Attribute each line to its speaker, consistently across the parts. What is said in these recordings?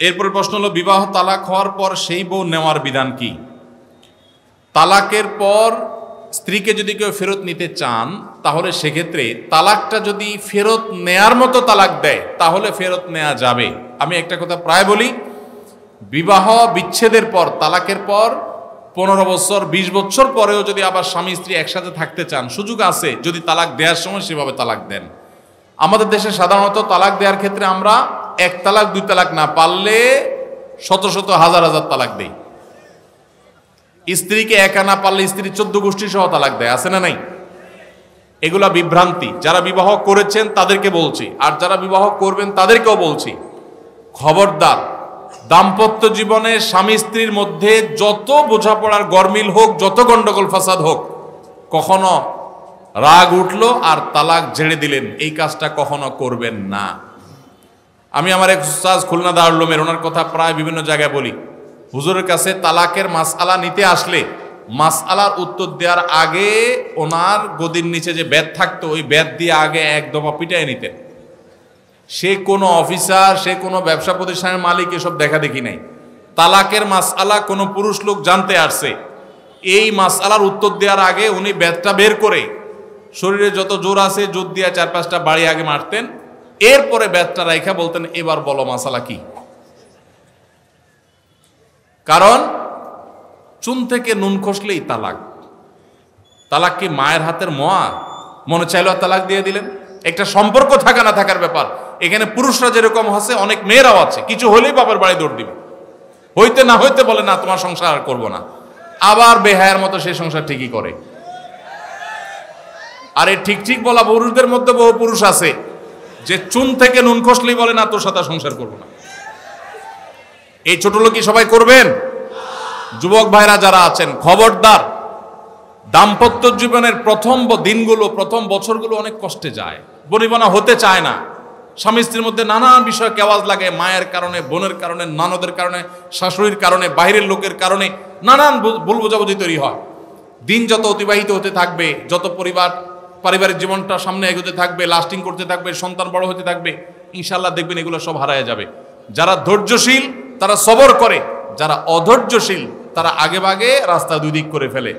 Speaker 1: এরপর প্রশ্ন হলো, বিবাহ তালাক হওয়ার পর সেই বউ নেওয়ার বিধান কি? তালাকের পর স্ত্রীকে যদি কেউ ফেরত নিতে চান, তাহলে সেক্ষেত্রে তালাকটা যদি ফেরত নেয়ার মতো তালাক দেয়, তাহলে ফেরত নেওয়া যাবে। আমি একটা কথা প্রায় বলি, বিবাহ বিচ্ছেদের পর, তালাকের পর 15 বছর 20 বছর পরেও যদি আবার স্বামী স্ত্রী একসাথে থাকতে চান, সুযোগ আছে যদি তালাক দেওয়ার সময় সেভাবে তালাক দেন। আমাদের দেশে সাধারণত তালাক দেওয়ার ক্ষেত্রে আমরা 1 তালাক 2 তালাক না, পারলে শত শত হাজার হাজার তালাক দেই। স্ত্রীকে একা না পারলে স্ত্রী 14 গোষ্ঠী সহ তালাক দেয়, আছে না নাই? এগুলা বিভ্রান্তি। যারা বিবাহ করেছেন তাদেরকে বলছি, আর যারা বিবাহ করবেন তাদেরকেও বলছি, খবরদার, দাম্পত্য জীবনে স্বামী স্ত্রীর মধ্যে যত বোঝাপড়ার গরমিল হোক, যত গন্ডগোল ফাসাদ হোক, কখনো রাগ উঠলো আর তালাক ঝেড়ে দিলেন, এই কাজটা কখনো করবেন না। আমি আমার এক উস্তাদ খুলনা দারুল উলুমের, ওনার কথা প্রায় বিভিন্ন জায়গায় বলি, হুজুরের কাছে তালাকের মাসআলা নিতে আসলে মাসআলার উত্তর দেওয়ার আগে ওনার গদির নিচে যে বেত থাকতো, ওই বেত দিয়ে আগে এক দফা পিটাই নিতেন। সে কোনো অফিসার, সে কোনো ব্যবসা প্রতিষ্ঠানের মালিক, এসব দেখা দেখি নাই। তালাকের মাসআলা কোনো পুরুষ লোক জানতে আসছে, এই মাসআলার উত্তর দেওয়ার আগে উনি বেতটা বের করে শরীরে যত জোর আছে জোর দিয়ে 4-5টা বাড়ি আগে মারতেন, এরপরে বেতটা রাইখা বলতেন, এবার বলো মাসআলা কি। কারণ চুন থেকে নুন খসলেই তালাক। তালাক কি মায়ের হাতের মোয়া? মনে চাইলো তালাক দিয়ে দিলেন। একটা সম্পর্ক থাকা না থাকার ব্যাপার। এখানে পুরুষরা যেরকম আছে, অনেক মেয়েরাও আছে, কিছু হলেই বাবার বাড়ি দৌড় দিবে, হইতে না হইতে বলে না তোমার সংসার আর করবো না, আবার বেহায়ার মতো সেই সংসার ঠিকই করে। আর এই ঠিক ঠিক বলা পুরুষদের মধ্যে বহু পুরুষ আছে যে চুন থেকে নুন খসলেই বলে না তোর সাথে সংসার করবো না। এই ছোট লোকই সবাই করবেন? যুবক ভাইরা যারা আছেন, খবরদার, দাম্পত্য জীবনের প্রথম দিনগুলো, প্রথম বছরগুলো অনেক কষ্টে যায়, বনিবনা হতে চায় না। স্বামী স্ত্রীর মধ্যে নানান বিষয় কেওয়াজ লাগে, মায়ের কারণে, বোনের কারণে, ননদের কারণে, শাশুড়ির কারণে, বাইরের লোকের কারণে নানান ভুল বোঝাবুঝি তৈরি হয়। দিন যত অতিবাহিত হতে থাকবে, যত পারিবারিক জীবনটা সামনে এগোতে থাকবে, লাস্টিং করতে থাকবে, সন্তান বড় হতে থাকবে, ইনশাল্লাহ দেখবেন এগুলো সব হারায় যাবে। যারা ধৈর্যশীল তারা সবর করে, যারা অধৈর্যশীল তারা আগে ভাগে রাস্তা দুই দিক করে ফেলে।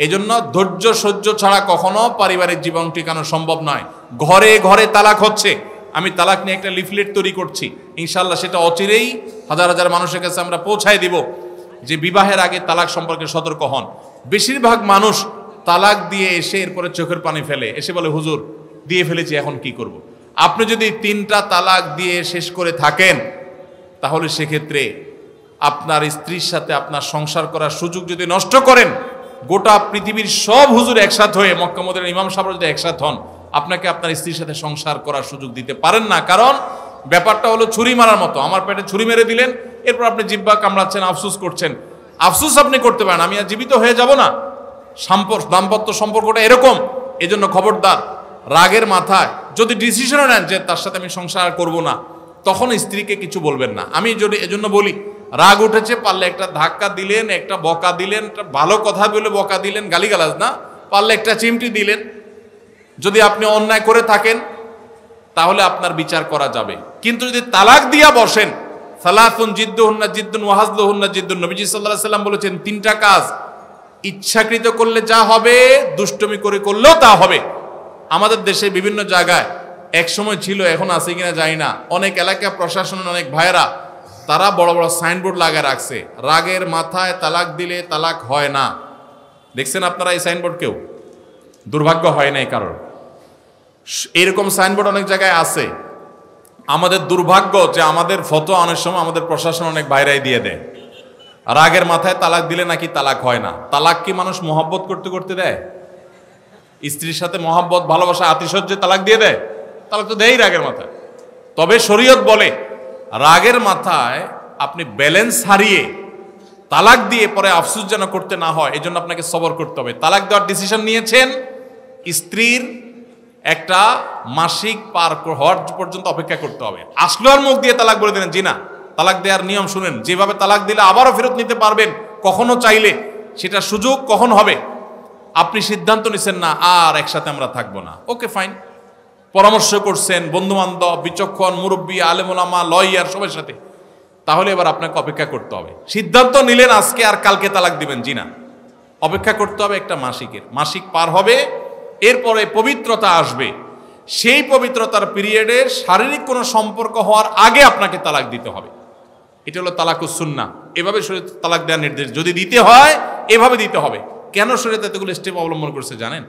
Speaker 1: এজন্য ধৈর্য সহ্য ছাড়া কখনো পারিবারিক জীবন টিকানো সম্ভব নয়। ঘরে ঘরে তালাক হচ্ছে। আমি তালাক নিয়ে একটা লিফলেট তৈরি করছি, ইনশাল্লাহ সেটা অচিরেই হাজার হাজার মানুষের কাছে আমরা পৌঁছায় দিব যে বিবাহের আগে তালাক সম্পর্কে সতর্ক হন। বেশিরভাগ মানুষ তালাক দিয়ে এসে এরপরে চোখের পানি ফেলে, এসে বলে হুজুর দিয়ে ফেলেছি এখন কি করব। আপনি যদি 3টা তালাক দিয়ে শেষ করে থাকেন, তাহলে সেক্ষেত্রে আপনার স্ত্রীর সাথে আপনার সংসার করার সুযোগ যদি নষ্ট করেন, গোটা পৃথিবীর সব হুজুর একসাথে হয়ে, মক্কা মদিনার ইমাম সাহেবরা যদি একসাথে হন, আপনাকে আপনার স্ত্রীর সাথে সংসার করার সুযোগ দিতে পারেন না। কারণ ব্যাপারটা হলো ছুরি মারার মতো। আমার পেটে ছুরি মেরে দিলেন, এরপর আপনি জিহ্বা কামড়াচ্ছেন, আফসোস করছেন। আফসোস আপনি করতে পারেন, আমি আর জীবিত হয়ে যাব না। দাম্পত্য সম্পর্কটা এরকম। এজন্য খবরদার, রাগের মাথায় যদি ডিসিশনও নেন যে তার সাথে আমি সংসার করব না, তখন স্ত্রীকে কিছু বলবেন না। আমি যদি এজন্য বলি, রাগ উঠেছে, পারলে একটা ধাক্কা দিলেন, একটা বকা দিলেন, একটা ভালো কথা বলে বকা দিলেন, গালিগালাজ না, পারলে একটা চিমটি দিলেন। যদি আপনি অন্যায় করে থাকেন তাহলে আপনার বিচার করা যাবে। কিন্তু যদি তালাক দিয়া বসেন, সালাতুন জিদ্দুহুন্না জিদ্দুন ওয়া হাজলুহুন্না জিদ্দুন, নবীজি সাল্লাল্লাহু আলাইহি সাল্লাম বলেছেন 3টা কাজ ইচ্ছাকৃত করলে যা হবে, দুষ্টমি করে করলেও তা হবে। আমাদের দেশে বিভিন্ন জায়গায় একসময় ছিল, এখন আছে কিনা জানি না, অনেক এলাকা প্রশাসনের অনেক ভাইয়েরা তারা বড় বড় সাইনবোর্ড লাগায় রাখছে, রাগের মাথায় তালাক দিলে তালাক হয় না। দেখছেন আপনারা এই সাইনবোর্ড? কেউ দুর্ভাগ্য হয় নাই কারোর। এরকম সাইনবোর্ড অনেক জায়গায় আছে। আমাদের দুর্ভাগ্য যে আমাদের ফতোয়া অনেক সময় আমাদের প্রশাসন অনেক বাইরেই দিয়ে দেয়, রাগের মাথায় তালাক দিলে নাকি তালাক হয় না। তালাক কি মানুষ মহব্বত করতে করতে দেয়? স্ত্রীর সাথে মহব্বত, ভালোবাসা, আতিশয্যে তালাক দিয়ে দেয়? তালাক তো দেয়ই রাগের মাথায়। তবে শরীয়ত বলে রাগের মাথায় আপনি ব্যালেন্স হারিয়ে তালাক দিয়ে পরে আফসোস যেন করতে না হয়, এই জন্য আপনাকে সবর করতে হবে। তালাক দেওয়ার ডিসিশন নিয়েছেন, স্ত্রীর একটা মাসিক পার হওয়ার পর্যন্ত অপেক্ষা করতে হবে। আসলো আর মুখ দিয়ে তালাক বলে দিলেন, জি না। তালাক দেওয়ার নিয়ম শুনেন, যেভাবে তালাক দিলে আবারও ফেরত নিতে পারবেন কখনো চাইলে, সেটা সুযোগ কখন হবে। আপনি সিদ্ধান্ত নিছেন না আর একসাথে আমরা থাকবো না, ওকে ফাইন, পরামর্শ করছেন বন্ধু বান্ধব, বিচক্ষণ মুরব্বী, আলেম ওলামা, লয়ার, সবার সাথে। তাহলে এবার আপনাকে অপেক্ষা করতে হবে। সিদ্ধান্ত নিলেন আজকে আর কালকে তালাক দিবেন, জি না, অপেক্ষা করতে হবে একটা মাসিকের। মাসিক পার হবে, এরপরে পবিত্রতা আসবে, সেই পবিত্রতার পিরিয়ডে শারীরিক কোনো সম্পর্ক হওয়ার আগে আপনাকে তালাক দিতে হবে। এটা হলো তালাকুস সুন্নাহ। এভাবে শরীয়ত তালাক দেওয়ার নির্দেশ, যদি দিতে হয় এভাবে দিতে হবে। কেন শরীয়ত এতগুলো স্টেপ অবলম্বন করছে জানেন?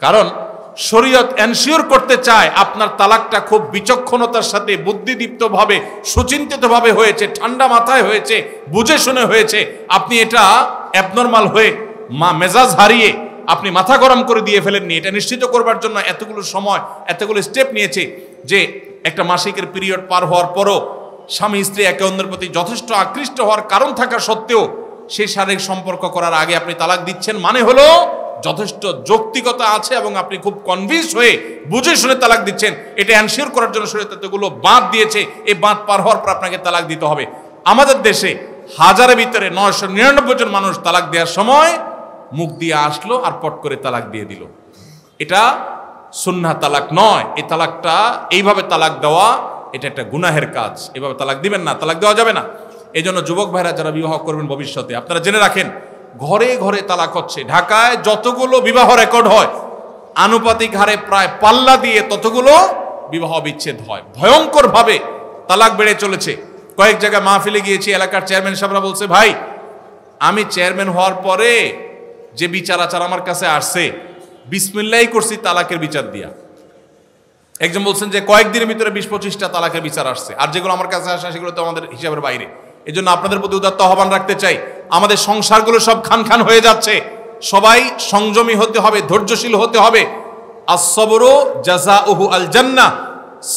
Speaker 1: কারণ শরীয়ত এনশিওর করতে চায় আপনার তালাকটা খুব বিচক্ষণতার সাথে, বুদ্ধিদীপ্তভাবে, সুচিন্তিতভাবে হয়েছে, ঠান্ডা মাথায় হয়েছে, বুঝে শুনে হয়েছে। আপনি এটা অ্যাবনর্মাল হয়ে মেজাজ হারিয়ে আপনি মাথা গরম করে দিয়ে ফেলেননি। এটা নিশ্চিত করবার জন্য এতগুলো সময়, এতগুলো স্টেপ নিয়েছে যে একটা মাসিকের পিরিয়ড পার হওয়ার পরও স্বামী স্ত্রী একে অন্যের প্রতি যথেষ্ট আকৃষ্ট হওয়ার কারণ থাকা সত্ত্বেও সেই শারীরিক সম্পর্ক করার আগে আপনি তালাক দিচ্ছেন, মানে হলো যথেষ্ট যৌক্তিকতা আছে এবং আপনি খুব কনভিন্স হয়ে বুঝে শুনে তালাক দিচ্ছেন। এটা এনশিওর করার জন্য শরীয়ত এতগুলো বাঁধ দিয়েছে। এই বাঁধ পার হওয়ার পর আপনাকে তালাক দিতে হবে। আমাদের দেশে হাজারের ভিতরে 999 জন মানুষ তালাক দেওয়ার সময় মুখ দিয়ে আসলো আর পট করে তালাক দিয়ে দিল। এটা সুন্নাহ তালাক নয়। এই তালাকটা, এইভাবে তালাক দেওয়া, এটা একটা গুনাহের কাজ। এভাবে তালাক দিবেন না, তালাক দেওয়া যাবে না। এই জন্য যুবক ভাইরা যারা বিবাহ করবেন ভবিষ্যতে, আপনারা জেনে রাখেন ঘরে ঘরে তালাক হচ্ছে। ঢাকায় যতগুলো বিবাহ রেকর্ড হয় আনুপাতিক হারে প্রায় পাল্লা দিয়ে ততগুলো বিবাহ বিচ্ছেদ হয়। ভয়ঙ্কর ভাবে তালাক বেড়ে চলেছে। কয়েক জায়গায় মাহফিলে গিয়েছি, এলাকার চেয়ারম্যান সাহেবরা বলছে, ভাই আমি চেয়ারম্যান হওয়ার পরে যে বিচার আচার আমার কাছে আসছে, বিসমিল্লাহি করছি তালাকের বিচার দিয়া। একজন বলছেন যে কয়েকদিনের ভিতরে 20-25টা তালাকের বিচার আসছে, আর যেগুলো আমার কাছে আসে সেগুলো তো আমাদের হিসাবের বাইরে। এই জন্য আপনাদের প্রতি উদাত্ত আহ্বান রাখতে চাই, আমাদের সংসারগুলো সব খান খান হয়ে যাচ্ছে। সবাই সংযমী হতে হবে, ধৈর্যশীল হতে হবে। as-sabru জাযাউহু আল জান্নাহ,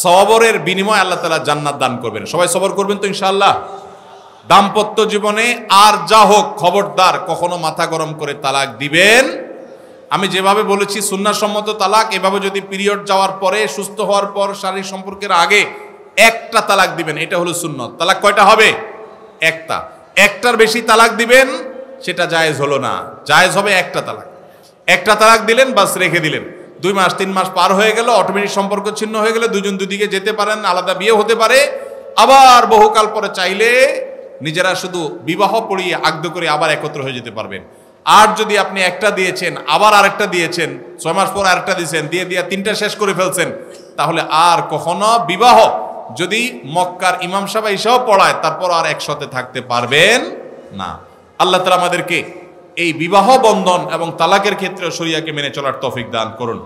Speaker 1: সবরের বিনিময়ে আল্লাহ তাআলা জান্নাত দান করবেন। সবাই সবর করবেন তো ইনশাআল্লাহ। দাম্পত্য জীবনে আর যা হোক, খবরদার কখনো মাথা গরম করে তালাক দিবেন। আমি যেভাবে বলেছি সুন্নাহসম্মত তালাক, এভাবে যদি পিরিয়ড যাওয়ার পরে, সুস্থ হওয়ার পর, শারীরিক সম্পর্কের আগে একটা তালাক দিবেন, এটা হলো সুন্নত। তালাক কয়টা হবে? একটা। একটার বেশি তালাক দিবেন সেটা জায়েজ হলো না, জায়েজ হবে একটা তালাক। একটা তালাক দিলেন, বাস রেখে দিলেন। 2 মাস 3 মাস পার হয়ে গেল, অটোমেটিক সম্পর্ক ছিন্ন হয়ে গেলে দুজন দুদিকে যেতে পারেন, আলাদা বিয়ে হতে পারে। আবার বহুকাল পরে চাইলে নিজেরা শুধু বিবাহ পড়িয়ে আগদ করে আবার একত্র হয়ে যেতে পারবেন। আর যদি আপনি একটা দিয়েছেন, আবার আরেকটা দিয়েছেন, 6 মাস পর আরেকটা দিয়েছেন, দিয়ে 3টা শেষ করে ফেলছেন, তাহলে আর কখনো বিবাহ যদি মক্কার ইমাম সাহেব এসেও পড়ায়, তারপর আর একসাথে থাকতে পারবেন না। আল্লাহ তাআলা আমাদেরকে এই বিবাহ বন্ধন এবং তালাকের ক্ষেত্রে শরিয়াকে মেনে চলার তৌফিক দান করুন।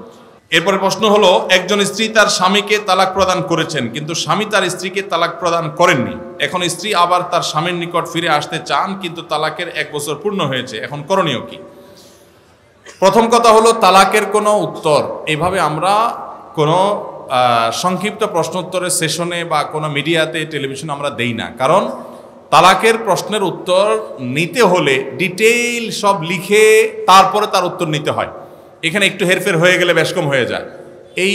Speaker 1: এরপরে প্রশ্ন হলো, একজন স্ত্রী তার স্বামীকে তালাক প্রদান করেছেন, কিন্তু স্বামী তার স্ত্রীকে তালাক প্রদান করেননি। এখন স্ত্রী আবার তার স্বামীর নিকট ফিরে আসতে চান, কিন্তু তালাকের 1 বছর পূর্ণ হয়েছে। এখন করণীয় কি? প্রথম কথা হলো, তালাকের কোনো উত্তর এইভাবে আমরা কোনো সংক্ষিপ্ত প্রশ্নোত্তরের সেশনে বা কোনো মিডিয়াতে, টেলিভিশনে আমরা দেই না। কারণ তালাকের প্রশ্নের উত্তর নিতে হলে ডিটেইল সব লিখে তারপরে তার উত্তর নিতে হয়। এখানে একটু হেরফের হয়ে গেলে বেশ কম হয়ে যায়। এই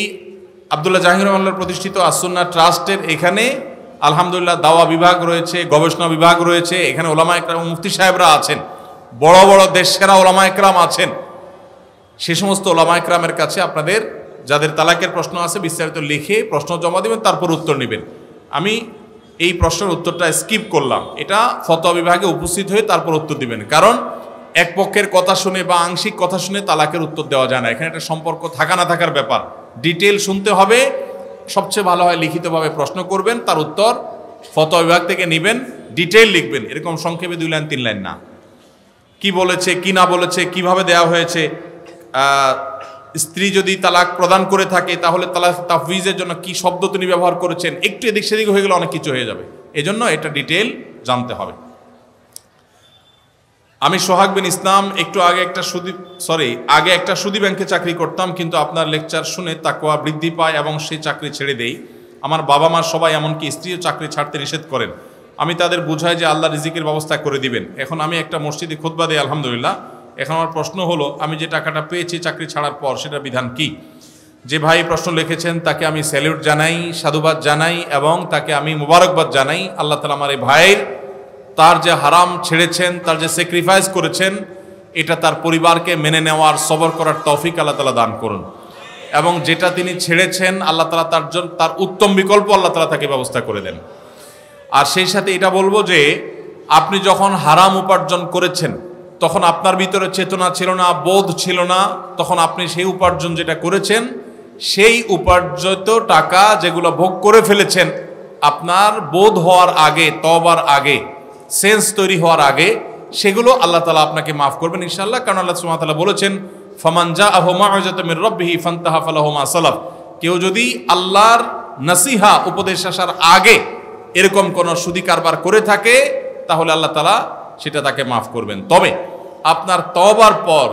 Speaker 1: আব্দুল্লাহ জাহাঙ্গীর রহমানুল্লাহর প্রতিষ্ঠিত আস-সুন্নাহ ট্রাস্টের এখানে আলহামদুলিল্লাহ দাওয়া বিভাগ রয়েছে, গবেষণা বিভাগ রয়েছে। এখানে ওলামা একরাম, মুফতি সাহেবরা আছেন, বড় বড় দেশসেরা ওলামা একরাম আছেন। সে সমস্ত ওলামা একরামের কাছে আপনাদের যাদের তালাকের প্রশ্ন আছে বিস্তারিত লিখে প্রশ্ন জমা দেবেন, তারপর উত্তর নেবেন। আমি এই প্রশ্নের উত্তরটা স্কিপ করলাম, এটা ফতোয়া বিভাগে উপস্থিত হয়ে তারপর উত্তর দিবেন। কারণ এক পক্ষের কথা শুনে বা আংশিক কথা শুনে তালাকের উত্তর দেওয়া যায় না। এখানে একটা সম্পর্ক থাকা না থাকার ব্যাপার, ডিটেল শুনতে হবে। সবচেয়ে ভালো হয় লিখিতভাবে প্রশ্ন করবেন, তার উত্তর ফতোয়া বিভাগ থেকে নেবেন, ডিটেল লিখবেন। এরকম সংক্ষেপে 2 লাইন 3 লাইন না। কি বলেছে, কি না বলেছে, কিভাবে দেওয়া হয়েছে। স্ত্রী যদি তালাক প্রদান করে থাকে তাহলে তালাক তাফউইজের জন্য কি শব্দ তিনি ব্যবহার করেছেন, একটু এদিক সেদিক হয়ে গেলে অনেক কিছু হয়ে যাবে। এজন্য এটা ডিটেল জানতে হবে। আমি সোহাগ বিন ইসলাম আগে একটা সুদী ব্যাংকে চাকরি করতাম, কিন্তু আপনার লেকচার শুনে তাকওয়া বৃদ্ধি পায় এবং সেই চাকরি ছেড়ে দেই। আমার বাবা মা সবাই, এমনকি স্ত্রীও চাকরি ছাড়তে নিষেধ করেন। আমি তাদের বুঝাই যে আল্লাহ রিজিকের ব্যবস্থা করে দিবেন। এখন আমি একটা মসজিদে খুতবা দেই আলহামদুলিল্লাহ। এখন আমার প্রশ্ন হলো, আমি যে টাকাটা পেয়েছি চাকরি ছাড়ার পর, সেটা বিধান কি? যে ভাই প্রশ্ন লিখেছেন তাকে আমি স্যালিউট জানাই, সাধুবাদ জানাই এবং তাকে আমি মুবারকবাদ জানাই। আল্লাহ তাআলা আমার এই ভাইয়ের, তার যে হারাম ছেড়েছেন, তার যে স্যাক্রিফাইস করেছেন, এটা তার পরিবারকে মেনে নেওয়ার, সবর করার তৌফিক আল্লাহ তাআলা দান করুন। এবং যেটা তিনি ছেড়েছেন আল্লাহ তাআলা তার উত্তম বিকল্প আল্লাহ তাআলা তাকে ব্যবস্থা করে দেন। আর সেই সাথে এটা বলবো যে আপনি যখন হারাম উপার্জন করেছেন তখন আপনার ভিতরে চেতনা ছিল না, বোধ ছিল না, তখন আপনি সেই উপার্জন যেটা করেছেন সেই উপার্জিত টাকা যেগুলো ভোগ করে ফেলেছেন আপনার বোধ হওয়ার আগে, তওবার আগে, সেন্স তৈরি হওয়ার আগে, সেগুলো আল্লাহ তাআলা আপনাকে মাফ করবেন ইনশাআল্লাহ। কারণ আল্লাহ সুবহানাহু ওয়া তাআলা বলেছেন ফামান জাআহু মাউযাতুম মির রাব্বিহি ফান্তাহা ফালাহু মা সালাফ। কেউ যদি আল্লাহর নসিহা উপদেশ আসার আগে এরকম কোন সুদি কারবার করে থাকে তাহলে আল্লাহ তাআলা সেটা তাকে মাফ করবেন। তবে আপনার তওবার পর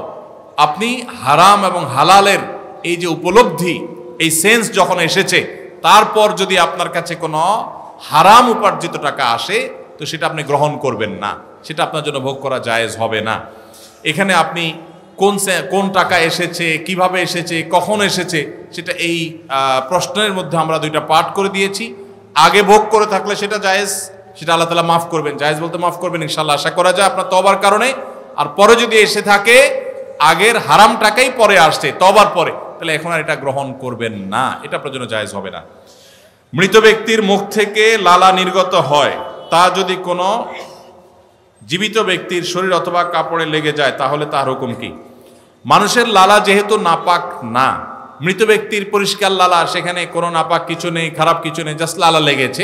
Speaker 1: আপনি হারাম এবং হালালের এই যে উপলব্ধি, এই সেন্স যখন এসেছে, তারপর যদি আপনার কাছে কোনো হারাম উপার্জিত টাকা আসে তো সেটা আপনি গ্রহণ করবেন না, সেটা আপনার জন্য ভোগ করা জায়েজ হবে না। এখানে আপনি কোন টাকা এসেছে, কিভাবে এসেছে, কখন এসেছে, সেটা এই প্রশ্নের মধ্যে আমরা দুইটা পার্ট করে দিয়েছি। আগে ভোগ করে থাকলে সেটা জায়েজ, সেটা আল্লাহ তাআলা মাফ করবেন, জায়েজ বলতে মাফ করবেন ইনশাআল্লাহ, আশা করা যায় আপনার তওবার কারণে। আর পরে যদি এসে থাকে আগের হারাম টাকাই পরে আসছে তওবার পরে, তাহলে এখন আর এটা গ্রহণ করবেন না, এটা আপনার জন্য জায়েজ হবে না। মৃত ব্যক্তির মুখ থেকে লালা নির্গত হয়, তা যদি কোনো জীবিত ব্যক্তির শরীর অথবা কাপড়ে লেগে যায় তাহলে তার হুকুম কি? মানুষের লালা যেহেতু নাপাক না, মৃত ব্যক্তির পরিষ্কার লালা, সেখানে কোনো নাপাক কিছু নেই, খারাপ কিছু নেই, জাস্ট লালা লেগেছে,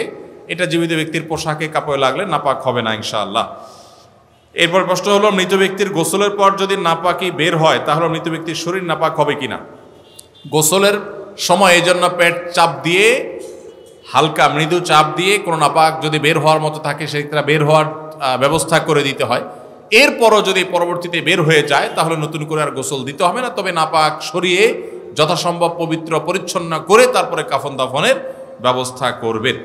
Speaker 1: এটা জীবিত ব্যক্তির পোশাকে কাপড়ে লাগলে নাপাক হবে না ইনশাআল্লাহ। এরপর প্রশ্ন হলো, মৃত ব্যক্তির গোসলের পর যদি নাপাকি বের হয় তাহলে মৃত ব্যক্তির শরীর নাপাক হবে কিনা? গোসলের সময় এই জন্য পেট চাপ দিয়ে, হালকা মৃদু চাপ দিয়ে কোনো নাপাক যদি বের হওয়ার মতো থাকে সেটা বের হওয়ার ব্যবস্থা করে দিতে হয়। এরপরও যদি পরবর্তীতে বের হয়ে যায় তাহলে নতুন করে আর গোসল দিতে হবে না, তবে নাপাক সরিয়ে যথাসম্ভব পবিত্র পরিচ্ছন্ন করে তারপরে কাফন দাফনের ব্যবস্থা করবেন।